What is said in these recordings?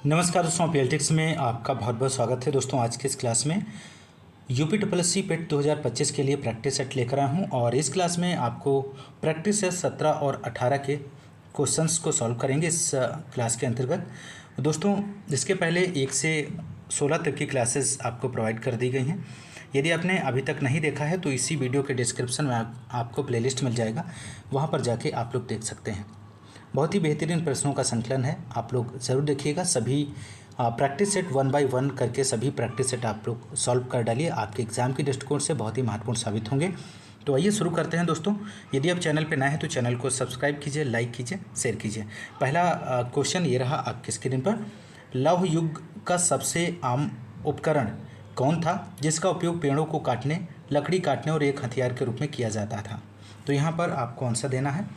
नमस्कार दोस्तों, पीएलटिक्स में आपका बहुत बहुत स्वागत है। दोस्तों आज के इस क्लास में यूपी ट्रिपल पेट 2025 के लिए प्रैक्टिस सेट लेकर आया हूं और इस क्लास में आपको प्रैक्टिस सेट 17 और 18 के क्वेश्चंस को सॉल्व करेंगे इस क्लास के अंतर्गत। दोस्तों इसके पहले 1 से 16 तक की क्लासेस आपको प्रोवाइड कर दी गई हैं। यदि आपने अभी तक नहीं देखा है तो इसी वीडियो के डिस्क्रिप्शन में आपको प्लेलिस्ट मिल जाएगा, वहाँ पर जाके आप लोग देख सकते हैं। बहुत ही बेहतरीन प्रश्नों का संकलन है, आप लोग ज़रूर देखिएगा। सभी प्रैक्टिस सेट 1 बाय 1 करके सभी प्रैक्टिस सेट आप लोग सॉल्व कर डालिए, आपके एग्जाम के दृष्टिकोण से बहुत ही महत्वपूर्ण साबित होंगे। तो आइए शुरू करते हैं दोस्तों। यदि आप चैनल पर नए हैं तो चैनल को सब्सक्राइब कीजिए, लाइक कीजिए, शेयर कीजिए। पहला क्वेश्चन ये रहा आपकी स्क्रीन पर। लौह युग का सबसे आम उपकरण कौन था जिसका उपयोग पेड़ों को काटने, लकड़ी काटने और एक हथियार के रूप में किया जाता था? तो यहाँ पर आपको आंसर देना है,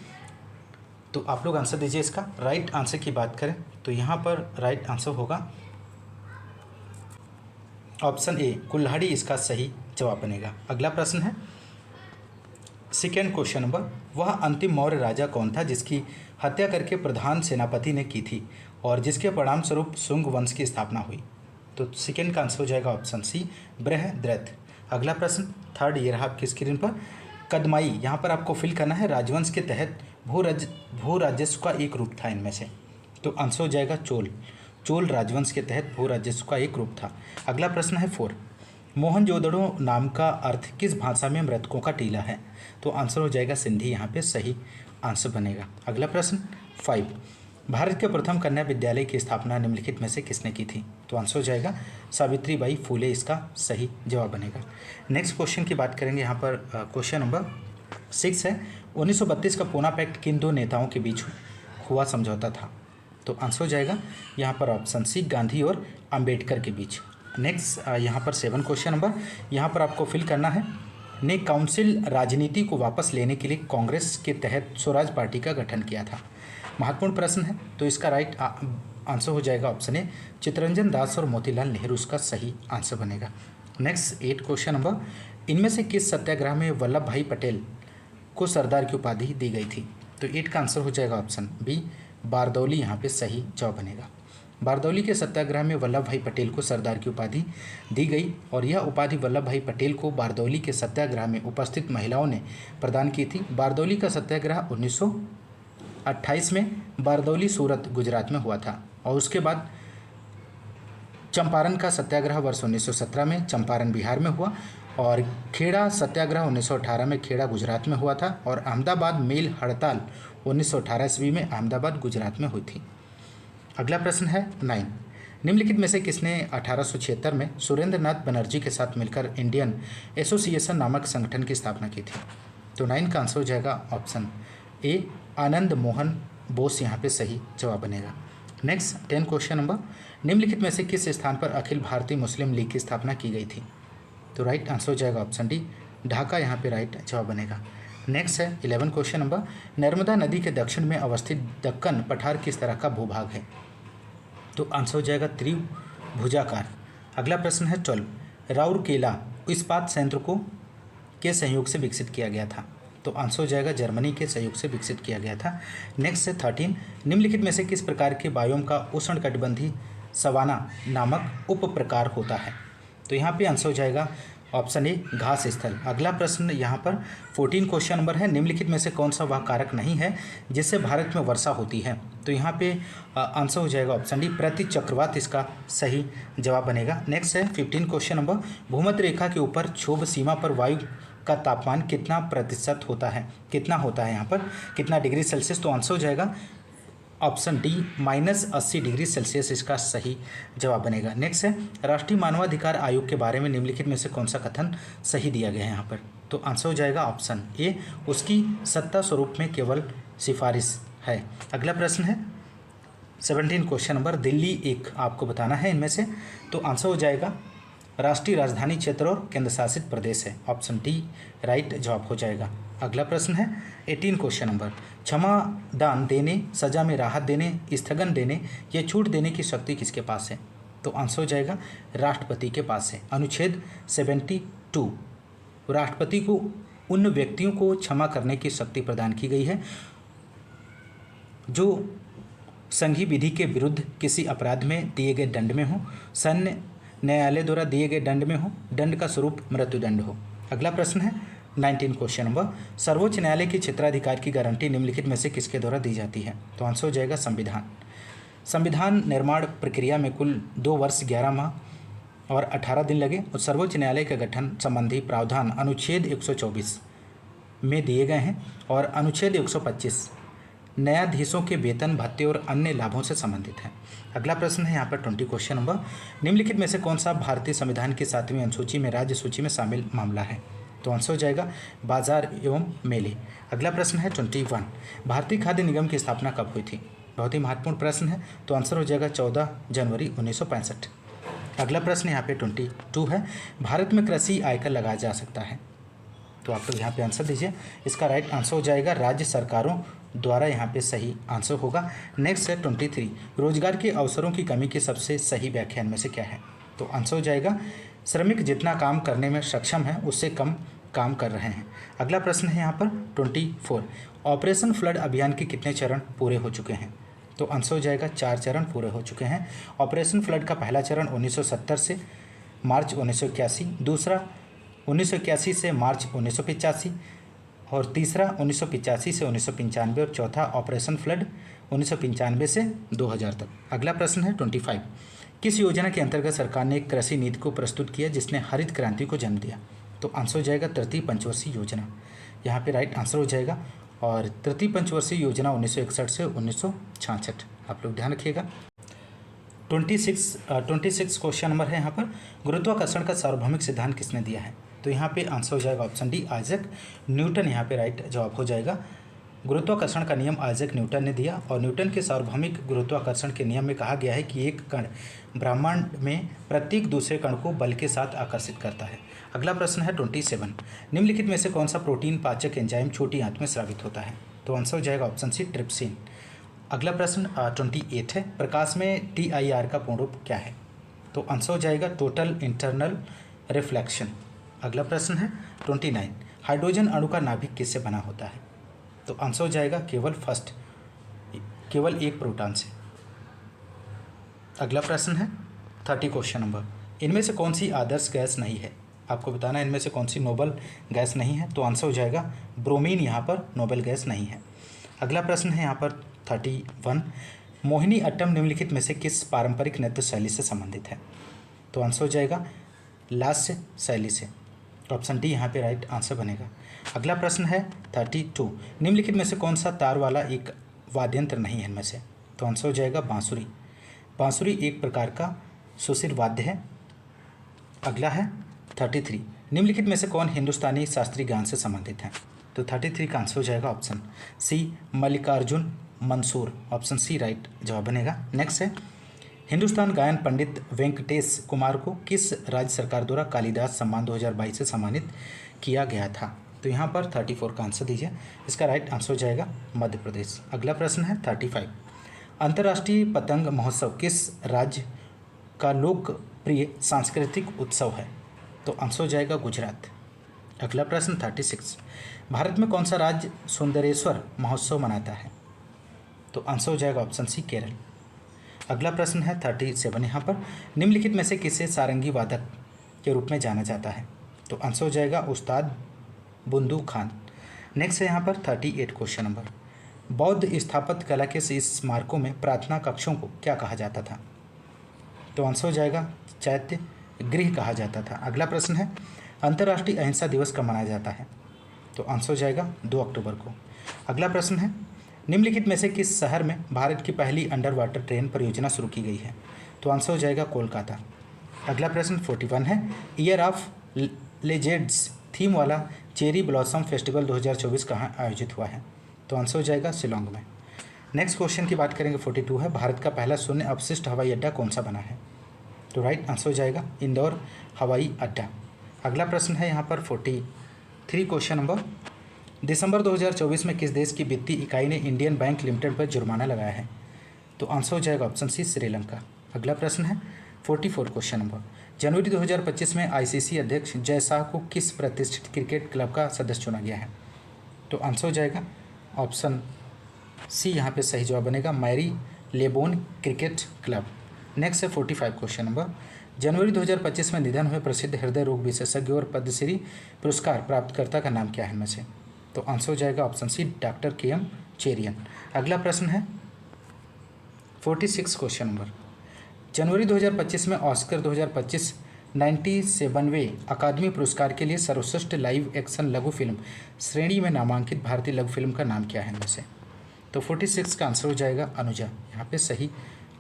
तो आप लोग आंसर दीजिए। इसका राइट आंसर की बात करें तो यहाँ पर राइट आंसर होगा ऑप्शन ए, कुल्हाड़ी इसका सही जवाब बनेगा। अगला प्रश्न है सेकेंड क्वेश्चन नंबर। वह अंतिम मौर्य राजा कौन था जिसकी हत्या करके प्रधान सेनापति ने की थी और जिसके परिणाम स्वरूप शुंग वंश की स्थापना हुई? तो सेकेंड का आंसर हो जाएगा ऑप्शन सी, बृहद्रथ। अगला प्रश्न थर्ड ये रहा आपकी स्क्रीन पर। कदमाई, यहाँ पर आपको फिल करना है राजवंश के तहत भू राजस्व का एक रूप था इनमें से, तो आंसर हो जाएगा चोल। चोल राजवंश के तहत भू राजस्व का एक रूप था। अगला प्रश्न है 4, मोहनजोदड़ो नाम का अर्थ किस भाषा में मृतकों का टीला है? तो आंसर हो जाएगा सिंधी, यहाँ पे सही आंसर बनेगा। अगला प्रश्न 5, भारत के प्रथम कन्या विद्यालय की स्थापना निम्नलिखित में से किसने की थी? तो आंसर हो जाएगा सावित्रीबाई फूले, इसका सही जवाब बनेगा। नेक्स्ट क्वेश्चन की बात करेंगे। यहाँ पर क्वेश्चन नंबर 6 है, 1932 का पूना पैक्ट किन दो नेताओं के बीच हुआ समझौता था? तो आंसर हो जाएगा यहाँ पर ऑप्शन सी, गांधी और अंबेडकर के बीच। नेक्स्ट यहाँ पर 7 क्वेश्चन नंबर, यहाँ पर आपको फिल करना है, ने काउंसिल राजनीति को वापस लेने के लिए कांग्रेस के तहत स्वराज पार्टी का गठन किया था? महत्वपूर्ण प्रश्न है, तो इसका राइट आंसर हो जाएगा ऑप्शन ए, चित्तरंजन दास और मोतीलाल नेहरू, इसका सही आंसर बनेगा। नेक्स्ट 8 क्वेश्चन नंबर, इनमें से किस सत्याग्रह में वल्लभ भाई पटेल को सरदार की उपाधि दी गई थी? तो 8 का आंसर हो जाएगा ऑप्शन बी, बारदौली, यहाँ पे सही जवाब बनेगा। बारदौली के सत्याग्रह में वल्लभ भाई पटेल को सरदार की उपाधि दी गई और यह उपाधि वल्लभ भाई पटेल को बारदौली के सत्याग्रह में उपस्थित महिलाओं ने प्रदान की थी। बारदौली का सत्याग्रह 1928 में बारदौली सूरत गुजरात में हुआ था और उसके बाद चंपारण का सत्याग्रह वर्ष 1917 में चंपारण बिहार में हुआ और खेड़ा सत्याग्रह 1918 में खेड़ा गुजरात में हुआ था और अहमदाबाद मेल हड़ताल 1918 ईस्वी में अहमदाबाद गुजरात में हुई थी। अगला प्रश्न है 9, निम्नलिखित में से किसने 1876 में सुरेंद्र नाथ बनर्जी के साथ मिलकर इंडियन एसोसिएशन नामक संगठन की स्थापना की थी? तो 9 का आंसर हो जाएगा ऑप्शन ए, आनंद मोहन बोस, यहाँ पे सही जवाब बनेगा। नेक्स्ट 10 क्वेश्चन नंबर, निम्नलिखित में से किस स्थान पर अखिल भारतीय मुस्लिम लीग की स्थापना की गई थी? तो राइट आंसर हो जाएगा ऑप्शन डी, ढाका, यहाँ पे राइट जवाब बनेगा। नेक्स्ट है 11 क्वेश्चन नंबर, नर्मदा नदी के दक्षिण में अवस्थित दक्कन पठार किस तरह का भूभाग है? तो आंसर हो जाएगा त्रिभुजाकार। अगला प्रश्न है 12, राउरकेला इस्पात संयंत्र को के सहयोग से विकसित किया गया था? तो आंसर हो जाएगा जर्मनी के सहयोग से विकसित किया गया था। नेक्स्ट है 13, निम्नलिखित में से किस प्रकार के बायोम का उष्णकटिबंधीय सवाना नामक उप प्रकार होता है? तो यहाँ पे आंसर हो जाएगा ऑप्शन ए, घास स्थल। अगला प्रश्न यहाँ पर 14 क्वेश्चन नंबर है, निम्नलिखित में से कौन सा वह कारक नहीं है जिससे भारत में वर्षा होती है? तो यहाँ पे आंसर हो जाएगा ऑप्शन डी, प्रति चक्रवात, इसका सही जवाब बनेगा। नेक्स्ट है 15 क्वेश्चन नंबर, भूमध्य रेखा के ऊपर क्षोभ सीमा पर वायु का तापमान कितना प्रतिशत होता है? कितना होता है यहाँ पर, कितना डिग्री सेल्सियस? तो आंसर हो जाएगा ऑप्शन डी, -80 डिग्री सेल्सियस, इसका सही जवाब बनेगा। नेक्स्ट है राष्ट्रीय मानवाधिकार आयोग के बारे में निम्नलिखित में से कौन सा कथन सही दिया गया है यहाँ पर? तो आंसर हो जाएगा ऑप्शन ए, उसकी सत्ता स्वरूप में केवल सिफारिश है। अगला प्रश्न है 17 क्वेश्चन नंबर, दिल्ली एक आपको बताना है इनमें से, तो आंसर हो जाएगा राष्ट्रीय राजधानी क्षेत्र और केंद्र शासित प्रदेश है, ऑप्शन डी राइट जवाब हो जाएगा। अगला प्रश्न है 18 क्वेश्चन नंबर, क्षमा दान देने, सजा में राहत देने, स्थगन देने या छूट देने की शक्ति किसके पास है? तो आंसर हो जाएगा राष्ट्रपति के पास है। अनुच्छेद 72, राष्ट्रपति को उन व्यक्तियों को क्षमा करने की शक्ति प्रदान की गई है जो संघीय विधि के विरुद्ध किसी अपराध में दिए गए दंड में हो, सैन्य न्यायालय द्वारा दिए गए दंड में हो, दंड का स्वरूप मृत्युदंड हो। अगला प्रश्न है 19 क्वेश्चन नंबर, सर्वोच्च न्यायालय की क्षेत्राधिकार की गारंटी निम्नलिखित में से किसके द्वारा दी जाती है? तो आंसर हो जाएगा संविधान। संविधान निर्माण प्रक्रिया में कुल 2 वर्ष 11 माह और 18 दिन लगे और सर्वोच्च न्यायालय के गठन संबंधी प्रावधान अनुच्छेद 124 में दिए गए हैं और अनुच्छेद 125 न्यायाधीशों के वेतन भत्ते और अन्य लाभों से संबंधित है। अगला प्रश्न है यहाँ पर 20 क्वेश्चन नंबर, निम्नलिखित में से कौन सा भारतीय संविधान की 7वीं अनुसूची में राज्य सूची में शामिल मामला है? तो आंसर हो जाएगा बाजार एवं मेले। अगला प्रश्न है 21, भारतीय खाद्य निगम की स्थापना कब हुई थी? बहुत ही महत्वपूर्ण प्रश्न है, तो आंसर हो जाएगा 14 जनवरी 1965। अगला प्रश्न यहाँ पे 22 है, भारत में कृषि आयकर लगाया जा सकता है? तो आप लोग यहाँ पे आंसर दीजिए। इसका राइट आंसर हो जाएगा राज्य सरकारों द्वारा, यहाँ पे सही आंसर होगा। नेक्स्ट है 23, रोजगार के अवसरों की कमी की सबसे सही व्याख्या इनमें से क्या है? तो आंसर हो जाएगा श्रमिक जितना काम करने में सक्षम है उससे कम काम कर रहे हैं। अगला प्रश्न है यहाँ पर 24, ऑपरेशन फ्लड अभियान के कितने चरण पूरे हो चुके हैं? तो आंसर हो जाएगा 4 चरण पूरे हो चुके हैं। ऑपरेशन फ्लड का पहला चरण 1970 से मार्च 1981, दूसरा 1981 से मार्च 1985 और तीसरा 1985 से 1995 और चौथा ऑपरेशन फ्लड 1995 से 2000 तक। अगला प्रश्न है 25, किस योजना के अंतर्गत सरकार ने एक कृषि नीति को प्रस्तुत किया जिसने हरित क्रांति को जन्म दिया? तो आंसर हो जाएगा तृतीय पंचवर्षीय योजना। यहाँ पे राइट आंसर हो जाएगा और तृतीय पंचवर्षीय योजना 1961 से 1966। आप लोग ध्यान रखिएगा। 26 क्वेश्चन नंबर है यहाँ पर, गुरुत्वाकर्षण का सार्वभौमिक सिद्धांत किसने दिया है? तो यहाँ पे आंसर हो जाएगा ऑप्शन डी आइजैक न्यूटन। यहाँ पे राइट जवाब हो जाएगा। गुरुत्वाकर्षण का नियम आइजैक न्यूटन ने दिया और न्यूटन के सार्वभौमिक गुरुत्वाकर्षण के नियम में कहा गया है कि एक कण ब्रह्मांड में प्रत्येक दूसरे कण को बल के साथ आकर्षित करता है। अगला प्रश्न है 27, निम्नलिखित में से कौन सा प्रोटीन पाचक एंजाइम छोटी आंत में स्रावित होता है? तो आंसर हो जाएगा ऑप्शन सी ट्रिप्सिन। अगला प्रश्न 28 है, प्रकाश में TIR का पूर्ण रूप क्या है? तो आंसर हो जाएगा टोटल इंटरनल रिफ्लेक्शन। अगला प्रश्न है 29, हाइड्रोजन अणु का नाभिक किससे बना होता है? तो आंसर हो जाएगा केवल एक प्रोटॉन से। अगला प्रश्न है 30 क्वेश्चन नंबर, इनमें से कौन सी आदर्श गैस नहीं है? आपको बताना है इनमें से कौन सी नोबल गैस नहीं है। तो आंसर हो जाएगा ब्रोमीन, यहाँ पर नोबल गैस नहीं है। अगला प्रश्न है यहाँ पर 31, मोहिनी अट्टम निम्नलिखित में से किस पारंपरिक नृत्य शैली से संबंधित है? तो आंसर हो जाएगा लास्य शैली से। ऑप्शन डी यहाँ पे राइट आंसर बनेगा। अगला प्रश्न है 32, निम्नलिखित में से कौन सा तार वाला एक वाद्यंत्र नहीं है इनमें से? तो आंसर हो जाएगा बांसुरी। बांसुरी एक प्रकार का सुशिर वाद्य है। अगला है 33, निम्नलिखित में से कौन हिंदुस्तानी शास्त्रीय गान से संबंधित है? तो 33 का आंसर हो जाएगा option C Mallikarjun Mansur. Option C right जवाब बनेगा। नेक्स्ट है, हिंदुस्तान गायन पंडित वेंकटेश कुमार को किस राज्य सरकार द्वारा कालिदास सम्मान 2022 से सम्मानित किया गया था? तो यहाँ पर 34 का आंसर दीजिए। इसका राइट आंसर हो जाएगा मध्य प्रदेश। अगला प्रश्न है 35, अंतर्राष्ट्रीय पतंग महोत्सव किस राज्य का लोकप्रिय सांस्कृतिक उत्सव है? तो आंसर हो जाएगा गुजरात। अगला प्रश्न 36, भारत में कौन सा राज्य सुंदरेश्वर महोत्सव मनाता है? तो आंसर हो जाएगा ऑप्शन सी केरल। अगला प्रश्न है 37, यहाँ पर निम्नलिखित में से किसे सारंगी वादक के रूप में जाना जाता है? तो आंसर हो जाएगा उस्ताद बुंदू खान। नेक्स्ट है यहाँ पर 38 क्वेश्चन नंबर, बौद्ध स्थापत्य कला के इस स्मारकों में प्रार्थना कक्षों को क्या कहा जाता था? तो आंसर हो जाएगा चैत्य गृह कहा जाता था। अगला प्रश्न है, अंतर्राष्ट्रीय अहिंसा दिवस कब मनाया जाता है? तो आंसर हो जाएगा 2 अक्टूबर को। अगला प्रश्न है, निम्नलिखित में से किस शहर में भारत की पहली अंडर वाटर ट्रेन परियोजना शुरू की गई है? तो आंसर हो जाएगा कोलकाता। अगला प्रश्न 41 है, ईयर ऑफ लेजेंड्स थीम वाला चेरी ब्लॉसम फेस्टिवल 2024 कहाँ आयोजित हुआ है? तो आंसर हो जाएगा शिलोंग में। नेक्स्ट क्वेश्चन की बात करेंगे 42 है, भारत का पहला शून्य अवशिष्ट हवाई अड्डा कौन सा बना है? तो राइट आंसर हो जाएगा इंदौर हवाई अड्डा। अगला प्रश्न है यहाँ पर 43 क्वेश्चन नंबर, दिसंबर 2024 में किस देश की वित्तीय इकाई ने इंडियन बैंक लिमिटेड पर जुर्माना लगाया है? तो आंसर हो जाएगा ऑप्शन सी श्रीलंका। अगला प्रश्न है 44 क्वेश्चन नंबर, जनवरी 2025 में ICC अध्यक्ष जय शाह को किस प्रतिष्ठित क्रिकेट क्लब का सदस्य चुना गया है? तो आंसर हो जाएगा ऑप्शन सी यहाँ पे सही जवाब बनेगा मैरी लेबोन क्रिकेट क्लब। नेक्स्ट है 45 क्वेश्चन नंबर, जनवरी 2025 में निधन हुए प्रसिद्ध हृदय रोग विशेषज्ञ और पद्मश्री पुरस्कार प्राप्तकर्ता का नाम क्या है इनमें से? तो आंसर हो जाएगा option C, doctor K M. Cherian. अगला प्रश्न है 46 क्वेश्चन नंबर, जनवरी 2025 में ऑस्कर 2025 97वें अकादमी पुरस्कार के लिए सर्वश्रेष्ठ लाइव एक्शन लघु फिल्म श्रेणी में नामांकित भारतीय लघु फिल्म का नाम क्या है इनमें से? तो 46 का आंसर हो जाएगा अनुजा, यहाँ पे सही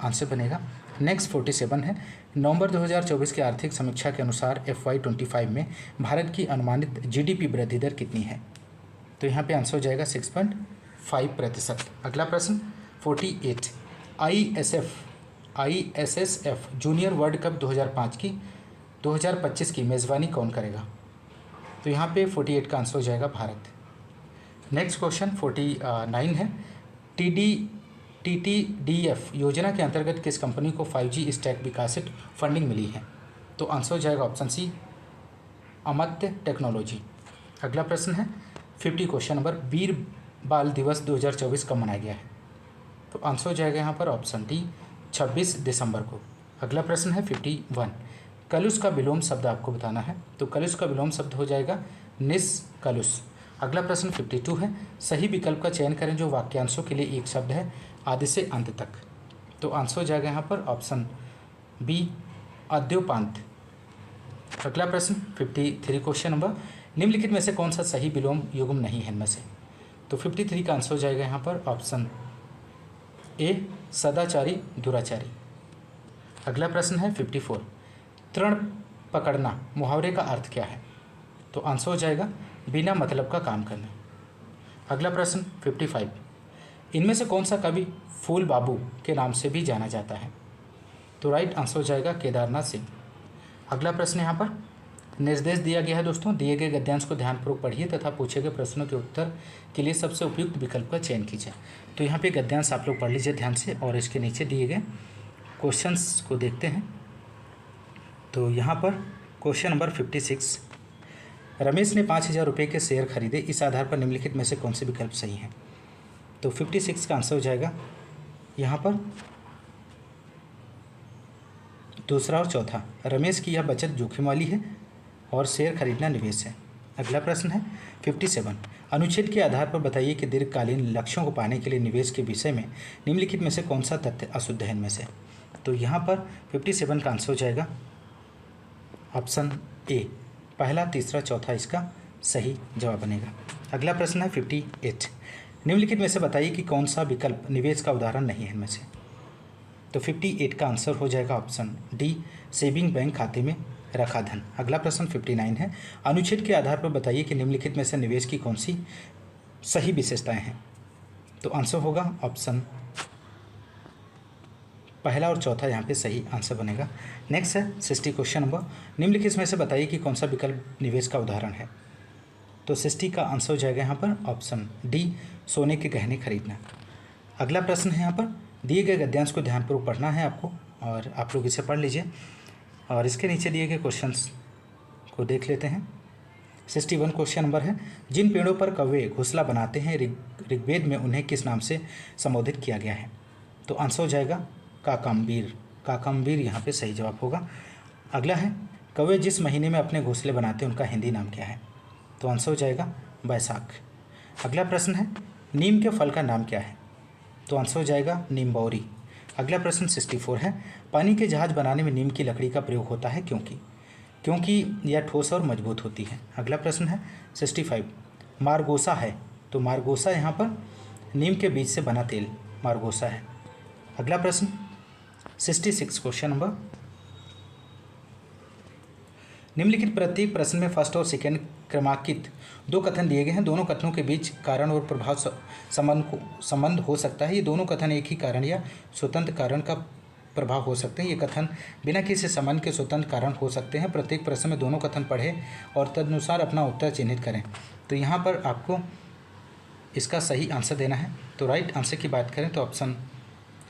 आंसर बनेगा। नेक्स्ट 47 है, नवंबर 2024 की आर्थिक समीक्षा के अनुसार FY25 में भारत की अनुमानित GDP वृद्धि दर कितनी है? तो यहाँ पे आंसर हो जाएगा 6.5%। अगला प्रश्न 48, ISSF जूनियर वर्ल्ड कप 2025 की मेज़बानी कौन करेगा? तो यहाँ पे 48 का आंसर हो जाएगा भारत। नेक्स्ट क्वेश्चन 49 है, TTDF योजना के अंतर्गत किस कंपनी को 5G स्टैक विकासित फंडिंग मिली है? तो आंसर हो जाएगा ऑप्शन सी, अमर्त्य टेक्नोलॉजी। अगला प्रश्न है 50 क्वेश्चन नंबर, वीर बाल दिवस 2024 कब मनाया गया है? तो आंसर हो जाएगा यहाँ पर ऑप्शन डी, 26 दिसंबर को। अगला प्रश्न है 51, कलुष का विलोम शब्द आपको बताना है। तो कलुष का विलोम शब्द हो जाएगा निष्कलुष। अगला प्रश्न 52 है, सही विकल्प का चयन करें जो वाक्यांशों के लिए एक शब्द है आदि से अंत तक। तो आंसर हो जाएगा यहाँ पर ऑप्शन बी, अद्योपांत। अगला प्रश्न 53 क्वेश्चन नंबर, निम्नलिखित में से कौन सा सही विलोम युग्म नहीं है इनमें से? तो 53 का आंसर हो जाएगा यहाँ पर ऑप्शन ए, सदाचारी दुराचारी। अगला प्रश्न है 54, तृण पकड़ना मुहावरे का अर्थ क्या है? तो आंसर हो जाएगा बिना मतलब का काम करना। अगला प्रश्न 55, इनमें से कौन सा कवि फूल बाबू के नाम से भी जाना जाता है? तो राइट आंसर हो जाएगा केदारनाथ सिंह। अगला प्रश्न यहाँ पर निर्देश दिया गया है दोस्तों, दिए गए गद्यांश को ध्यानपूर्वक पढ़िए तथा पूछे गए प्रश्नों के उत्तर के लिए सबसे उपयुक्त विकल्प का चयन कीजिए। तो यहाँ पे गद्यांश आप लोग पढ़ लीजिए ध्यान से और इसके नीचे दिए गए क्वेश्चंस को देखते हैं। तो यहाँ पर क्वेश्चन नंबर 56, रमेश ने 5,000 रुपये के शेयर खरीदे, इस आधार पर निम्नलिखित में से कौन से विकल्प सही हैं? तो 56 का आंसर हो जाएगा यहाँ पर दूसरा और चौथा, रमेश की यह बचत जोखिम वाली है और शेयर खरीदना निवेश है। अगला प्रश्न है 57, अनुच्छेद के आधार पर बताइए कि दीर्घकालीन लक्ष्यों को पाने के लिए निवेश के विषय में निम्नलिखित में से कौन सा तथ्य अशुद्ध है इनमें से? तो यहाँ पर 57 का आंसर हो जाएगा ऑप्शन ए, पहला, तीसरा, चौथा इसका सही जवाब बनेगा। अगला प्रश्न है 58, निम्नलिखित में से बताइए कि कौन सा विकल्प निवेश का उदाहरण नहीं है इनमें से? तो 58 का आंसर हो जाएगा ऑप्शन डी, सेविंग बैंक खाते में रखा धन। अगला प्रश्न 59 है, अनुच्छेद के आधार पर बताइए कि निम्नलिखित में से निवेश की कौन सी सही विशेषताएं हैं? तो आंसर होगा ऑप्शन पहला और चौथा यहाँ पे सही आंसर बनेगा। नेक्स्ट है 60 क्वेश्चन नंबर, निम्नलिखित में से बताइए कि कौन सा विकल्प निवेश का उदाहरण है? तो 60 का आंसर हो जाएगा यहाँ पर ऑप्शन डी, सोने के गहने खरीदना। अगला प्रश्न है यहाँ पर, दिए गए गद्यांश को ध्यानपूर्वक पढ़ना है आपको और आप लोग इसे पढ़ लीजिए और इसके नीचे दिए गए क्वेश्चंस को देख लेते हैं। 61 क्वेश्चन नंबर है, जिन पेड़ों पर कौवे घोंसला बनाते हैं ऋग्वेद में उन्हें किस नाम से संबोधित किया गया है? तो आंसर हो जाएगा काकाम्बीर। काकाम्बीर यहाँ पे सही जवाब होगा। अगला है, कौवे जिस महीने में अपने घोंसले बनाते हैं उनका हिंदी नाम क्या है? तो आंसर हो जाएगा बैसाख। अगला प्रश्न है, नीम के फल का नाम क्या है? तो आंसर हो जाएगा नींबौरी। अगला प्रश्न 64 है, पानी के जहाज बनाने में नीम की लकड़ी का प्रयोग होता है क्योंकि यह ठोस और मजबूत होती है। अगला प्रश्न है 65, मार्गोसा है। तो मार्गोसा यहाँ पर नीम के बीज से बना तेल मार्गोसा है। अगला प्रश्न 66 क्वेश्चन नंबर, निम्नलिखित प्रत्येक प्रश्न में फर्स्ट और सेकेंड क्रमांकित दो कथन दिए गए हैं, दोनों कथनों के बीच कारण और प्रभाव संबंध हो सकता है। ये दोनों कथन एक ही कारण या स्वतंत्र कारण का प्रभाव हो सकते हैं। ये कथन बिना किसी संबंध के स्वतंत्र कारण हो सकते हैं। प्रत्येक प्रश्न में दोनों कथन पढ़ें और तदनुसार अपना उत्तर चिन्हित करें। तो यहाँ पर आपको इसका सही आंसर देना है। तो राइट आंसर की बात करें तो ऑप्शन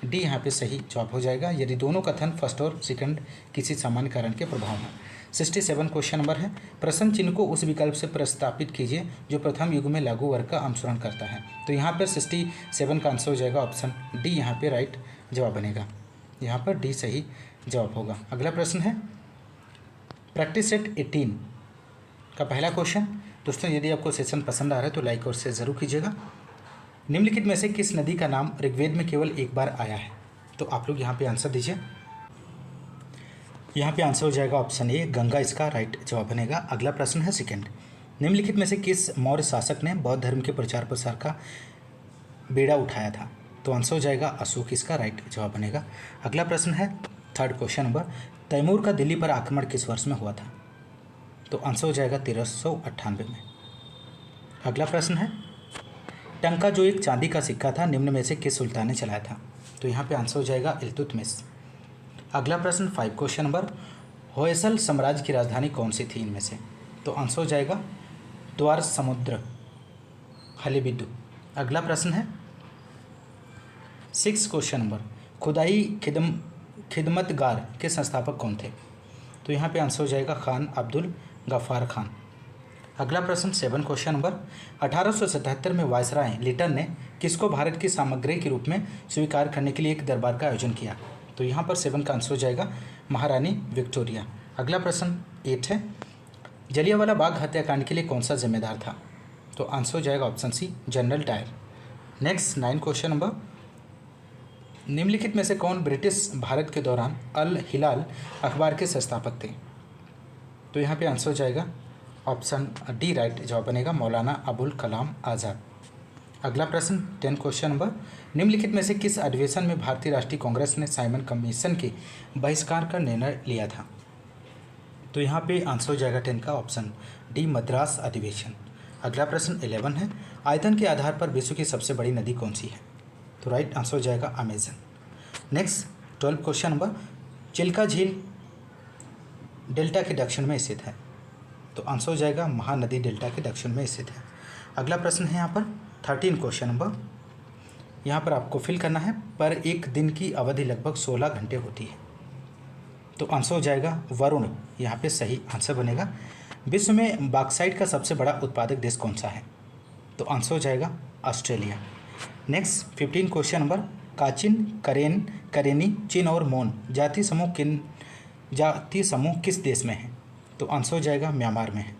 डी यहाँ पे सही जवाब हो जाएगा यदि दोनों कथन फर्स्ट और सेकंड किसी सामान्य कारण के प्रभाव में। 67 क्वेश्चन नंबर है, प्रश्न चिन्ह को उस विकल्प से प्रस्तापित कीजिए जो प्रथम युग में लागू वर्ग का अनुसरण करता है। तो यहाँ पर 67 का आंसर हो जाएगा ऑप्शन डी, यहाँ पे राइट जवाब बनेगा। यहाँ पर डी सही जवाब होगा। अगला प्रश्न है प्रैक्टिस सेट 18 का पहला क्वेश्चन। दोस्तों यदि आपको सेशन पसंद आ रहा है तो लाइक और शेयर ज़रूर कीजिएगा। निम्नलिखित में से किस नदी का नाम ऋग्वेद में केवल एक बार आया है? तो आप लोग यहाँ पे आंसर दीजिए। यहाँ पे आंसर हो जाएगा ऑप्शन ए, गंगा इसका राइट जवाब बनेगा। अगला प्रश्न है सेकंड, निम्नलिखित में से किस मौर्य शासक ने बौद्ध धर्म के प्रचार प्रसार का बेड़ा उठाया था? तो आंसर हो जाएगा अशोक, इसका राइट जवाब बनेगा। अगला प्रश्न है थर्ड क्वेश्चन नंबर, तैमूर का दिल्ली पर आक्रमण किस वर्ष में हुआ था? तो आंसर हो जाएगा 1398 में। अगला प्रश्न है टंका जो एक चांदी का सिक्का था निम्न में से किस सुल्तान ने चलाया था? तो यहाँ पे आंसर हो जाएगा इल्तुतमिश। अगला प्रश्न 5 क्वेश्चन नंबर, होयसल साम्राज्य की राजधानी कौन सी थी इनमें से? तो आंसर हो जाएगा द्वार समुद्र हलेबिदु। अगला प्रश्न है 6 क्वेश्चन नंबर, खुदाई खिदमतगार के संस्थापक कौन थे? तो यहाँ पे आंसर हो जाएगा खान अब्दुल गफ्फार खान। अगला प्रश्न 7 क्वेश्चन नंबर, 1877 में वायसराय लिटन ने किसको भारत की सामग्री के रूप में स्वीकार करने के लिए एक दरबार का आयोजन किया? तो यहाँ पर 7 का आंसर हो जाएगा महारानी विक्टोरिया। अगला प्रश्न 8 है, जलियांवाला बाग हत्याकांड के लिए कौन सा जिम्मेदार था? तो आंसर हो जाएगा option C, general Dyer. Next 9 question number, निम्नलिखित में से कौन ब्रिटिश भारत के दौरान अल हिलाल अखबार के संस्थापक थे? तो यहाँ पे आंसर हो जाएगा ऑप्शन डी, राइट जवाब बनेगा, मौलाना अबुल कलाम आज़ाद। अगला प्रश्न 10 क्वेश्चन नंबर, निम्नलिखित में से किस अधिवेशन में भारतीय राष्ट्रीय कांग्रेस ने साइमन कमीशन के बहिष्कार का निर्णय लिया था? तो यहाँ पे आंसर हो जाएगा 10 का ऑप्शन डी, मद्रास अधिवेशन। अगला प्रश्न 11 है, आयतन के आधार पर विश्व की सबसे बड़ी नदी कौन सी है? तो राइट आंसर हो जाएगा Amazon. Next 12 question number, Chilka झील डेल्टा के दक्षिण में स्थित है? तो आंसर हो जाएगा महानदी डेल्टा के दक्षिण में स्थित है। अगला प्रश्न है यहाँ पर 13 क्वेश्चन नंबर, यहाँ पर आपको फिल करना है, पर एक दिन की अवधि लगभग 16 घंटे होती है। तो आंसर हो जाएगा वरुण, यहाँ पे सही आंसर बनेगा। विश्व में बॉक्साइट का सबसे बड़ा उत्पादक देश कौन सा है? तो आंसर हो जाएगा ऑस्ट्रेलिया। नेक्स्ट 15 क्वेश्चन नंबर, काचिन, करेन, करेनी, चिन और मोन जाति समूह किस देश में है? तो आंसर हो जाएगा म्यांमार में है।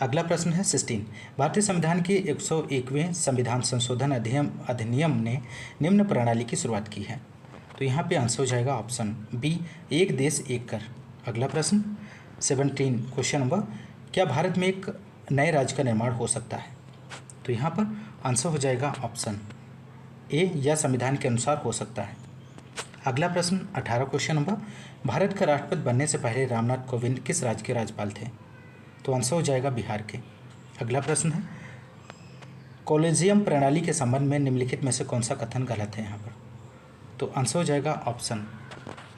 अगला प्रश्न है 16, भारतीय संविधान के 101वें संविधान संशोधन अधिनियम ने निम्न प्रणाली की शुरुआत की है? तो यहाँ पे आंसर हो जाएगा ऑप्शन बी, एक देश एक कर। अगला प्रश्न 17 क्वेश्चन नंबर, क्या भारत में एक नए राज्य का निर्माण हो सकता है? तो यहाँ पर आंसर हो जाएगा ऑप्शन ए, या संविधान के अनुसार हो सकता है। अगला प्रश्न 18 क्वेश्चन नंबर, भारत का राष्ट्रपति बनने से पहले रामनाथ कोविंद किस राज्य के राज्यपाल थे? तो आंसर हो जाएगा बिहार के। अगला प्रश्न है, कॉलेजियम प्रणाली के संबंध में निम्नलिखित में से कौन सा कथन गलत है यहाँ पर? तो आंसर हो जाएगा ऑप्शन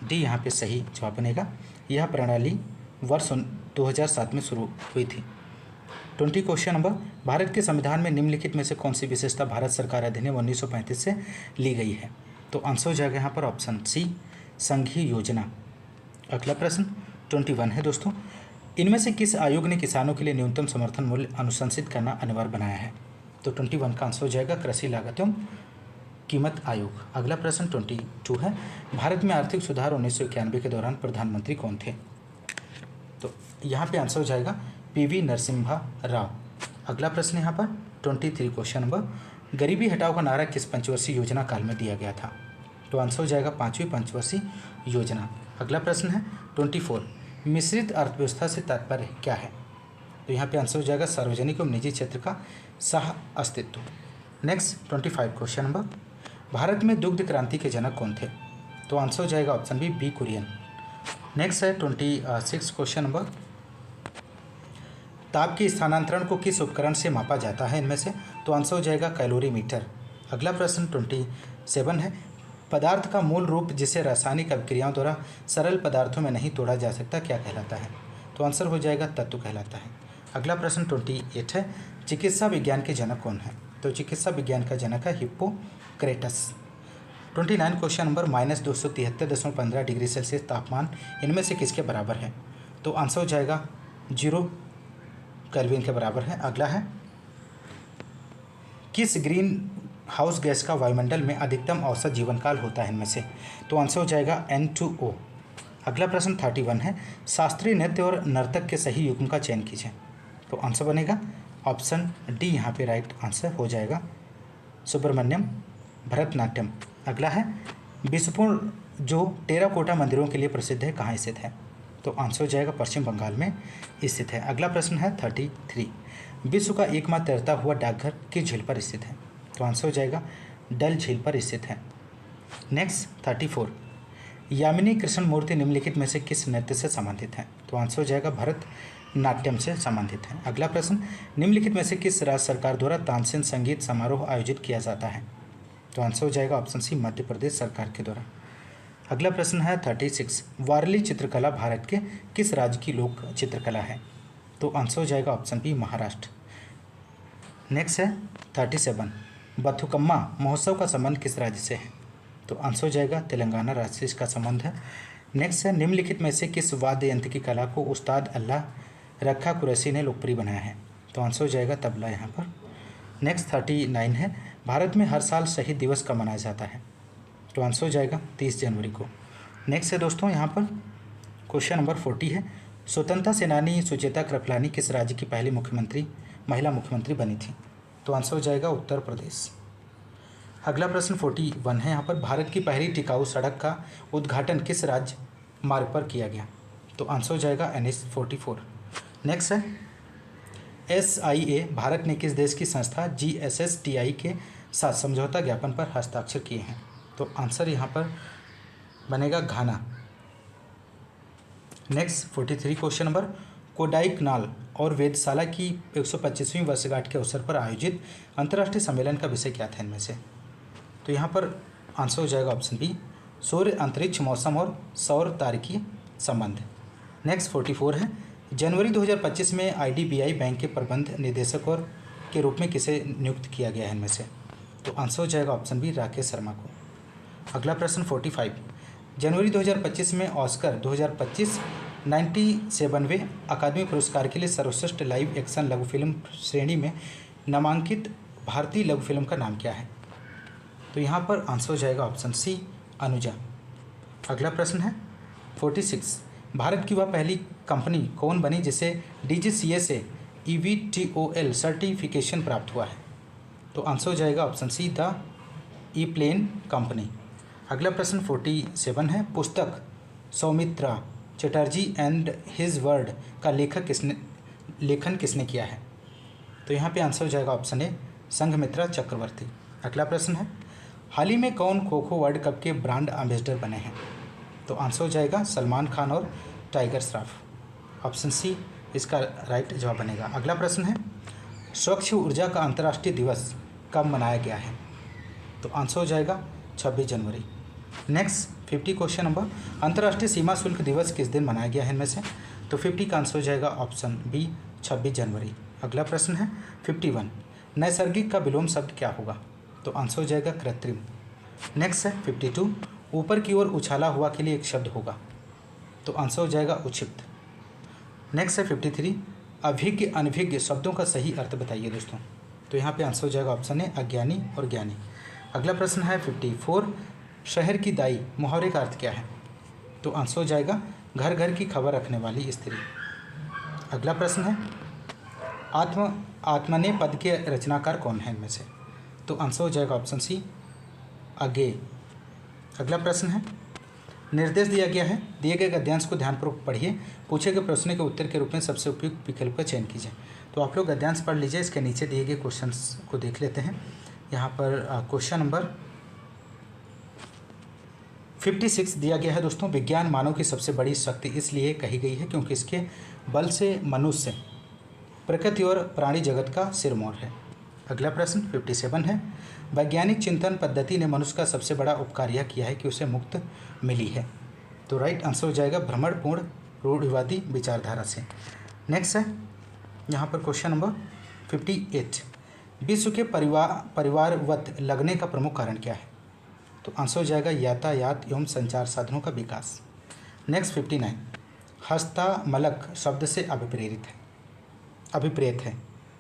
डी, यहाँ पे सही जवाब बनेगा। यह प्रणाली वर्ष 2007 में शुरू हुई थी। 20 क्वेश्चन नंबर, भारत के संविधान में निम्नलिखित में से कौन सी विशेषता भारत सरकार अधिनियम 1935 से ली गई है? तो आंसर हो जाएगा यहाँ पर ऑप्शन सी, संघीय योजना। अगला प्रश्न 21 है दोस्तों, इनमें से किस आयोग ने किसानों के लिए न्यूनतम समर्थन मूल्य अनुशंसित करना अनिवार्य बनाया है? तो 21 का आंसर हो जाएगा कृषि लागत एवं कीमत आयोग। अगला प्रश्न 22 है, भारत में आर्थिक सुधार 1991 के दौरान प्रधानमंत्री कौन थे? तो यहाँ पे आंसर हो जाएगा पीवी नरसिम्हा राव। अगला प्रश्न यहाँ पर 23 क्वेश्चन नंबर, गरीबी हटाओ का नारा किस पंचवर्षीय योजना काल में दिया गया था? तो आंसर हो जाएगा 5वीं पंचवर्षीय योजना। अगला प्रश्न है 24, मिश्रित अर्थव्यवस्था से तात्पर्य क्या है? तो यहाँ पे आंसर हो जाएगा सार्वजनिक एवं निजी क्षेत्र का सह अस्तित्व। नेक्स्ट 25 क्वेश्चन नंबर, भारत में दुग्ध क्रांति के जनक कौन थे? तो आंसर हो जाएगा ऑप्शन बी कुरियन। नेक्स्ट है 26 क्वेश्चन नंबर, ताप के स्थानांतरण को किस उपकरण से मापा जाता है इनमें से? तो आंसर हो जाएगा कैलोरीमीटर। अगला प्रश्न 27 है, पदार्थ का मूल रूप जिसे रासायनिक अभिक्रियाओं द्वारा सरल पदार्थों में नहीं तोड़ा जा सकता क्या कहलाता है? तो आंसर हो जाएगा तत्व कहलाता है। अगला प्रश्न 28 है, चिकित्सा विज्ञान के जनक कौन है? तो चिकित्सा विज्ञान का जनक है Hippocrates. 29 question number -273.15 degree Celsius तापमान इनमें से किसके बराबर है? तो आंसर हो जाएगा 0 केल्विन के बराबर है। अगला है, किस ग्रीन हाउस गैस का वायुमंडल में अधिकतम औसत जीवन काल होता है इनमें से? तो आंसर हो जाएगा N2O। अगला प्रश्न 31 है, शास्त्रीय नृत्य और नर्तक के सही युग्म का चयन कीजिए। तो आंसर बनेगा ऑप्शन डी, यहाँ पे राइट आंसर हो जाएगा सुब्रमण्यम भरतनाट्यम। अगला है, विश्वपूर्ण जो टेराकोटा मंदिरों के लिए प्रसिद्ध है कहाँ स्थित है? तो आंसर हो जाएगा पश्चिम बंगाल में स्थित है। अगला प्रश्न है 33, विश्व का एकमात्र तैरता हुआ डाकघर किस झील पर स्थित है? तो आंसर हो जाएगा डल झील पर स्थित है। नेक्स्ट 34, यामिनी कृष्ण मूर्ति निम्नलिखित में से किस नृत्य से संबंधित है? तो आंसर हो जाएगा भरतनाट्यम से संबंधित है। अगला प्रश्न, निम्नलिखित में से किस राज्य सरकार द्वारा तानसेन संगीत समारोह आयोजित किया जाता है? तो आंसर हो जाएगा ऑप्शन सी, मध्य प्रदेश सरकार के द्वारा। अगला प्रश्न है 36, वारली चित्रकला भारत के किस राज्य की लोक चित्रकला है? तो आंसर हो जाएगा ऑप्शन बी, महाराष्ट्र। नेक्स्ट है 37, बथुकम्मा महोत्सव का संबंध किस राज्य से है? तो आंसर हो जाएगा तेलंगाना राज्य से इसका संबंध है। नेक्स्ट है, निम्नलिखित में से किस वाद्य यंत्र की कला को उस्ताद अल्लाह रखा कुरैशी ने लोकप्रिय बनाया है? तो आंसर हो जाएगा तबला यहाँ पर। नेक्स्ट 39 है, भारत में हर साल शहीद दिवस कब मनाया जाता है? तो आंसर हो जाएगा 30 जनवरी को। नेक्स्ट है दोस्तों यहाँ पर क्वेश्चन नंबर 40 है, स्वतंत्रता सेनानी सुचेता कृपलानी किस राज्य की पहली महिला मुख्यमंत्री बनी थी? तो आंसर हो जाएगा उत्तर प्रदेश। अगला प्रश्न 41 है यहाँ पर, भारत की पहली टिकाऊ सड़क का उद्घाटन किस राज्य मार्ग पर किया गया? तो आंसर हो जाएगा NH 44। नेक्स्ट है, SIA भारत ने किस देश की संस्था GSSTI के साथ समझौता ज्ञापन पर हस्ताक्षर किए हैं? तो आंसर यहाँ पर बनेगा घाना। नेक्स्ट 43 क्वेश्चन नंबर, कोडाईकनाल और वेधशाला की 125वीं वर्षगांठ के अवसर पर आयोजित अंतर्राष्ट्रीय सम्मेलन का विषय क्या था इनमें से? तो यहाँ पर आंसर हो जाएगा ऑप्शन बी, सूर्य, अंतरिक्ष, मौसम और सौर तारकीय संबंध। नेक्स्ट 44 है, जनवरी 2025 में IDBI बैंक के प्रबंध निदेशक और के रूप में किसे नियुक्त किया गया है इनमें से? तो आंसर हो जाएगा ऑप्शन बी, राकेश शर्मा को। अगला प्रश्न 45, जनवरी 2025 में ऑस्कर 2025 97वें अकादमी पुरस्कार के लिए सर्वश्रेष्ठ लाइव एक्शन लघु फिल्म श्रेणी में नामांकित भारतीय लघु फिल्म का नाम क्या है? तो यहाँ पर आंसर हो जाएगा ऑप्शन सी, अनुजा। अगला प्रश्न है 46, भारत की वह पहली कंपनी कौन बनी जिसे DGCA से EVTOL सर्टिफिकेशन प्राप्त हुआ है? तो आंसर हो जाएगा ऑप्शन सी, द E-प्लेन कंपनी। अगला प्रश्न 47 है, पुस्तक Soumitra Chatterjee and his word का लेखन किसने किया है? तो यहाँ पे आंसर हो जाएगा ऑप्शन ए, संघमित्रा चक्रवर्ती। अगला प्रश्न है, हाल ही में कौन खो खो वर्ल्ड कप के ब्रांड एम्बेसडर बने हैं? तो आंसर हो जाएगा सलमान खान और टाइगर श्रॉफ। ऑप्शन सी इसका राइट जवाब बनेगा। अगला प्रश्न है, स्वच्छ ऊर्जा का अंतर्राष्ट्रीय दिवस कब मनाया गया है? तो आंसर हो जाएगा 26 जनवरी। नेक्स्ट 50 क्वेश्चन नंबर, अंतर्राष्ट्रीय सीमा शुल्क दिवस किस दिन मनाया गया है इनमें से? तो 50 का आंसर हो जाएगा ऑप्शन बी, 26 जनवरी। अगला प्रश्न है 51, नैसर्गिक का विलोम शब्द क्या होगा? तो आंसर हो जाएगा कृत्रिम। नेक्स्ट है 52, ऊपर की ओर उछाला हुआ के लिए एक शब्द होगा? तो आंसर हो जाएगा उक्षिप्त। नेक्स्ट है 53, अभिज्ञ अनभिज्ञ शब्दों का सही अर्थ बताइए दोस्तों। तो यहाँ पे आंसर हो जाएगा ऑप्शन ए, अज्ञानी और ज्ञानी। अगला प्रश्न है 54, शहर की दाई मुहावरे का अर्थ क्या है? तो आंसर हो जाएगा घर घर की खबर रखने वाली स्त्री। अगला प्रश्न है, आत्मने पद के रचनाकार कौन है इनमें से? तो आंसर हो जाएगा ऑप्शन सी, अज्ञेय। अगला प्रश्न है, निर्देश दिया गया है, दिए गए गद्यांश को ध्यानपूर्वक पढ़िए, पूछे गए प्रश्न के उत्तर के रूप में सबसे उपयुक्त विकल्प का चयन कीजिए। तो आप लोग गद्यांश पढ़ लीजिए, इसके नीचे दिए गए क्वेश्चंस को देख लेते हैं। यहाँ पर क्वेश्चन नंबर 56 दिया गया है दोस्तों, विज्ञान मानव की सबसे बड़ी शक्ति इसलिए कही गई है क्योंकि इसके बल से मनुष्य, प्रकृति और प्राणी जगत का सिरमौर है। अगला प्रश्न 57 है, वैज्ञानिक चिंतन पद्धति ने मनुष्य का सबसे बड़ा उपकार यह किया है कि उसे मुक्त मिली है? तो राइट आंसर हो जाएगा भ्रमणपूर्ण रूढ़िवादी विचारधारा से। नेक्स्ट है यहाँ पर क्वेश्चन नंबर 58, विश्व के परिवारवत लगने का प्रमुख कारण क्या है? तो आंसर हो जाएगा यातायात एवं संचार साधनों का विकास। नेक्स्ट 59, हस्तमलक शब्द से अभिप्रेत है।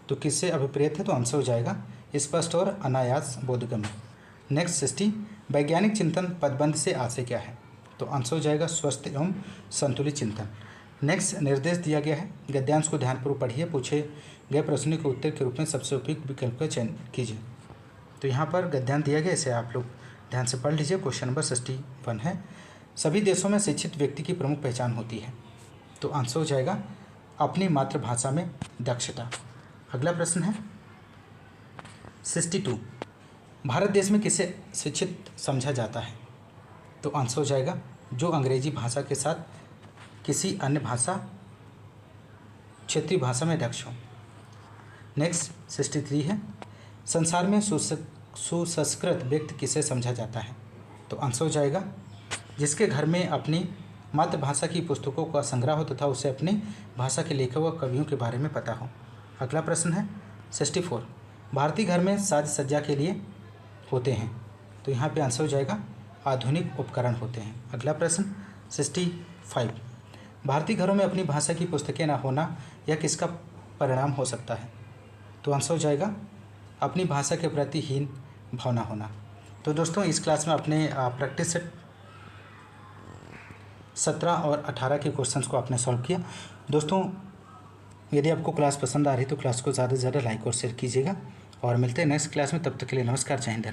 तो किससे अभिप्रेत है? तो आंसर हो जाएगा स्पष्ट और अनायास बोधगम्य। नेक्स्ट 60, वैज्ञानिक चिंतन पदबंध से आशय क्या है? तो आंसर हो जाएगा स्वस्थ एवं संतुलित चिंतन। नेक्स्ट निर्देश दिया गया है, गद्यांश को ध्यानपूर्वक पढ़िए, पूछे गए प्रश्नों के उत्तर के रूप में सबसे उपयुक्त विकल्प का चयन कीजिए। तो यहाँ पर गद्यांश दिया गया, इसे आप लोग ध्यान से पढ़ लीजिए। क्वेश्चन नंबर 61 है, सभी देशों में शिक्षित व्यक्ति की प्रमुख पहचान होती है। तो आंसर हो जाएगा अपनी मातृभाषा में दक्षता। अगला प्रश्न है 62, भारत देश में किसे शिक्षित समझा जाता है? तो आंसर हो जाएगा जो अंग्रेजी भाषा के साथ किसी अन्य भाषा क्षेत्रीय भाषा में दक्ष हो। नेक्स्ट 63 है, संसार में सुसंस्कृत व्यक्ति किसे समझा जाता है? तो आंसर हो जाएगा जिसके घर में अपनी मातृभाषा की पुस्तकों का संग्रह हो तथा उसे अपनी भाषा के लेखक व कवियों के बारे में पता हो। अगला प्रश्न है 64, भारतीय घर में साज सज्जा के लिए होते हैं। तो यहाँ पे आंसर हो जाएगा आधुनिक उपकरण होते हैं। अगला प्रश्न 65, भारतीय घरों में अपनी भाषा की पुस्तकें न होना यह किसका परिणाम हो सकता है? तो आंसर हो जाएगा अपनी भाषा के प्रति हीन भावना होना। तो दोस्तों इस क्लास में अपने प्रैक्टिस सेट 17 और 18 के क्वेश्चंस को आपने सॉल्व किया। दोस्तों यदि आपको क्लास पसंद आ रही तो क्लास को ज़्यादा से ज़्यादा लाइक और शेयर कीजिएगा और मिलते हैं नेक्स्ट क्लास में। तब तक के लिए नमस्कार, जय हिंद।